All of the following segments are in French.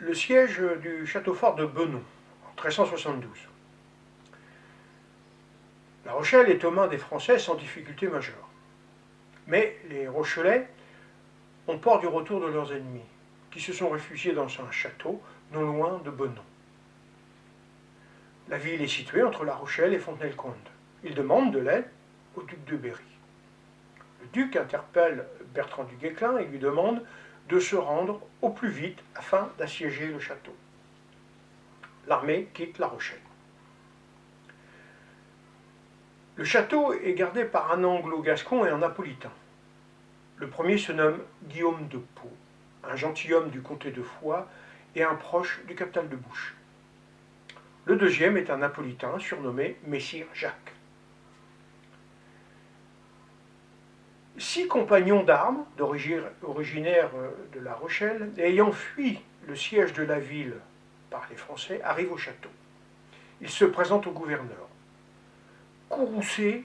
Le siège du château fort de Benon, en 1372. La Rochelle est aux mains des Français sans difficulté majeure. Mais les Rochelais ont peur du retour de leurs ennemis, qui se sont réfugiés dans un château non loin de Benon. La ville est située entre La Rochelle et Fontenay-le-Comte. Ils demandent de l'aide au duc de Berry. Le duc interpelle Bertrand du Guesclin et lui demande de se rendre au plus vite afin d'assiéger le château. L'armée quitte La Rochelle. Le château est gardé par un anglo-gascon et un napolitain. Le premier se nomme Guillaume de Pau, un gentilhomme du comté de Foix et un proche du captal de Buch. Le deuxième est un napolitain surnommé Messire Jacques. 6 compagnons d'armes, originaires de La Rochelle, ayant fui le siège de la ville par les Français, arrivent au château. Ils se présentent au gouverneur. Courroucé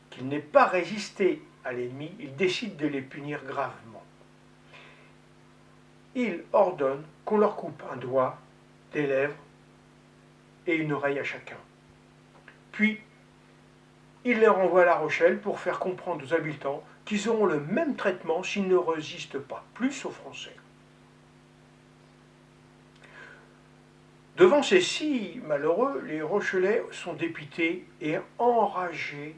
qu'il n'ait pas résisté à l'ennemi, il décide de les punir gravement. Il ordonne qu'on leur coupe un doigt, des lèvres et une oreille à chacun. Puis, il les renvoie à La Rochelle pour faire comprendre aux habitants qu'ils auront le même traitement s'ils ne résistent pas plus aux Français. Devant ces 6 malheureux, les Rochelais sont dépités et enragés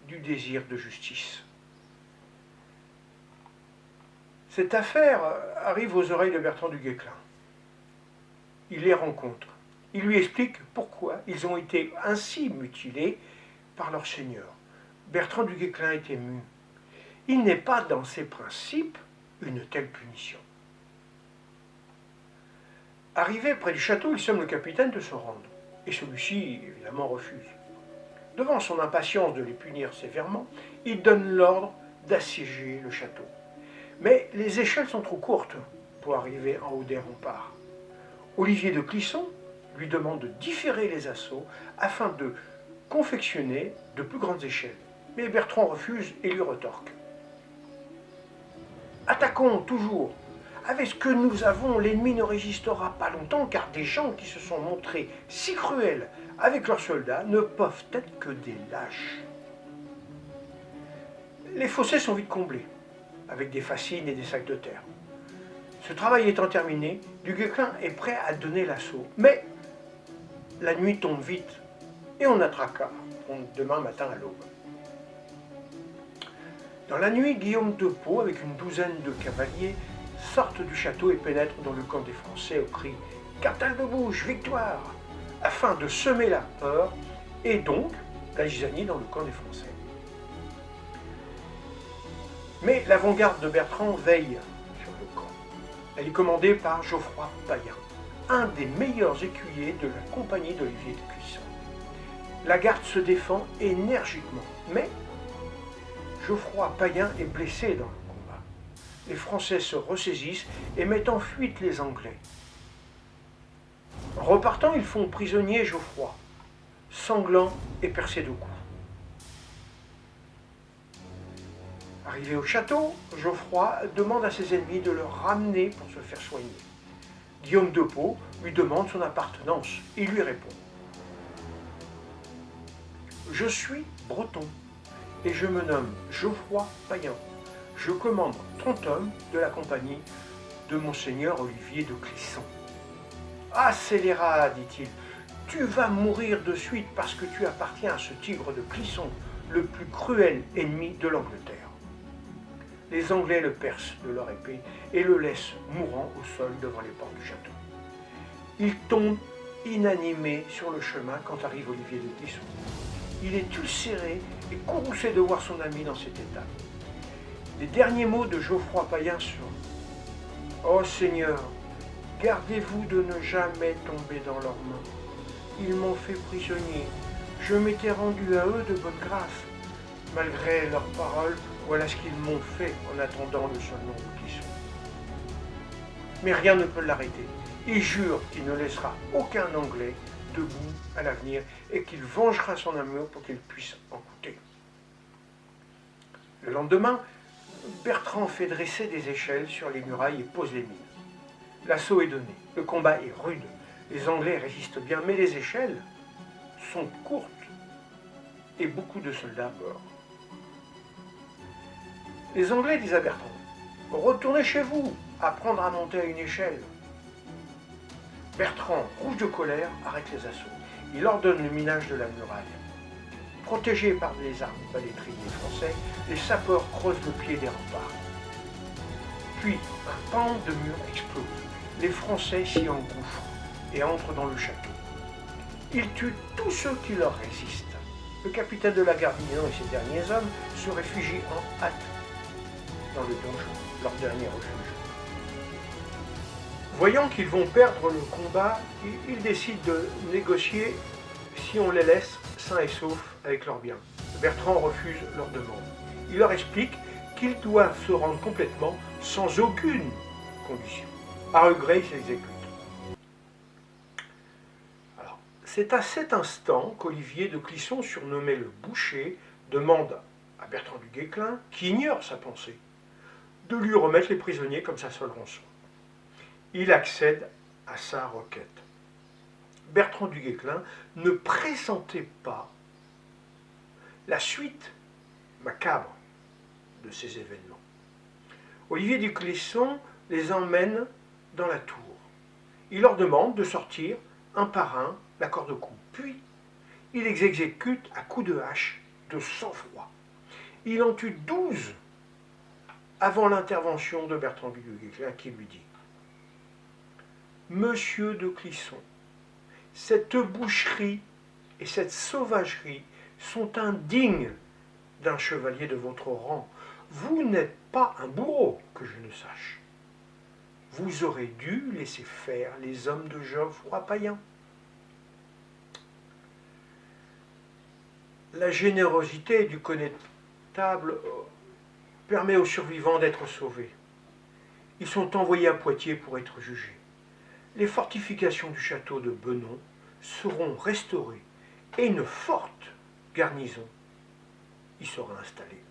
du désir de justice. Cette affaire arrive aux oreilles de Bertrand du Guesclin. Il les rencontre. Il lui explique pourquoi ils ont été ainsi mutilés par leur seigneur. Bertrand du Guesclin est ému. Il n'est pas dans ses principes une telle punition. Arrivé près du château, il somme le capitaine de se rendre, et celui-ci, évidemment, refuse. Devant son impatience de les punir sévèrement, il donne l'ordre d'assiéger le château. Mais les échelles sont trop courtes pour arriver en haut des remparts. Olivier de Clisson lui demande de différer les assauts afin de confectionner de plus grandes échelles. Mais Bertrand refuse et lui retorque. Attaquons toujours. Avec ce que nous avons, l'ennemi ne résistera pas longtemps, car des gens qui se sont montrés si cruels avec leurs soldats ne peuvent être que des lâches. Les fossés sont vite comblés, avec des fascines et des sacs de terre. Ce travail étant terminé, du Guesclin est prêt à donner l'assaut. Mais la nuit tombe vite, et on attraquera demain matin à l'aube. Dans la nuit, Guillaume de Pau, avec une douzaine de cavaliers, sortent du château et pénètrent dans le camp des Français au cri « Captal de Buch, victoire !» afin de semer la peur et donc la zizanie dans le camp des Français. Mais l'avant-garde de Bertrand veille sur le camp. Elle est commandée par Geoffroy Payen, un des meilleurs écuyers de la compagnie d'Olivier de Clisson. La garde se défend énergiquement, mais Geoffroy Payen est blessé dans le combat. Les Français se ressaisissent et mettent en fuite les Anglais. En repartant, ils font prisonnier Geoffroy, sanglant et percé de coups. Arrivé au château, Geoffroy demande à ses ennemis de le ramener pour se faire soigner. Guillaume de Pau lui demande son appartenance. Il lui répond « Je suis breton et je me nomme Geoffroy Payen. Je commande 30 hommes de la compagnie de monseigneur Olivier de Clisson. »« Ah, scélérat, dit-il, tu vas mourir de suite parce que tu appartiens à ce tigre de Clisson, le plus cruel ennemi de l'Angleterre. » Les Anglais le percent de leur épée et le laissent mourant au sol devant les portes du château. Il tombe inanimé sur le chemin quand arrive Olivier de Clisson. Il est ulcéré et courroucé de voir son ami dans cet état. Les derniers mots de Geoffroy Payen sont « Oh Seigneur, gardez-vous de ne jamais tomber dans leurs mains. Ils m'ont fait prisonnier. Je m'étais rendu à eux de bonne grâce. Malgré leurs paroles, voilà ce qu'ils m'ont fait en attendant le seul nom de Clisson. Mais rien ne peut l'arrêter. Il jure qu'il ne laissera aucun Anglais debout à l'avenir et qu'il vengera son amour pour qu'il puisse en coûter. » Le lendemain, Bertrand fait dresser des échelles sur les murailles et pose les mines. L'assaut est donné, le combat est rude, les Anglais résistent bien, mais les échelles sont courtes et beaucoup de soldats meurent. Les Anglais disent à Bertrand, retournez chez vous, apprendre à monter à une échelle. Bertrand, rouge de colère, arrête les assauts. Il ordonne le minage de la muraille. Protégés par les armes balétriers français, les sapeurs creusent le pied des remparts. Puis, un pan de mur explose. Les Français s'y engouffrent et entrent dans le château. Ils tuent tous ceux qui leur résistent. Le capitaine de la garnison et ses derniers hommes se réfugient en hâte dans le donjon, leur dernier refuge. Voyant qu'ils vont perdre le combat, ils décident de négocier si on les laisse sains et saufs avec leurs biens. Bertrand refuse leur demande. Il leur explique qu'ils doivent se rendre complètement sans aucune condition. À regret, ils s'exécutent. Alors, c'est à cet instant qu'Olivier de Clisson, surnommé le Boucher, demande à Bertrand du Guesclin, qui ignore sa pensée, de lui remettre les prisonniers comme sa seule rançon. Il accède à sa requête. Bertrand du Guesclin ne pressentait pas la suite macabre de ces événements. Olivier de Clisson les emmène dans la tour. Il leur demande de sortir un par un la corde au cou. Puis, il les exécute à coups de hache de sang-froid. Il en tue 12 avant l'intervention de Bertrand du Guesclin qui lui dit « Monsieur de Clisson, cette boucherie et cette sauvagerie sont indignes d'un chevalier de votre rang. Vous n'êtes pas un bourreau, que je ne sache. Vous aurez dû laisser faire les hommes de Geoffroy Payen. » La générosité du connétable permet aux survivants d'être sauvés. Ils sont envoyés à Poitiers pour être jugés. Les fortifications du château de Benon seront restaurées et une forte garnison y sera installée.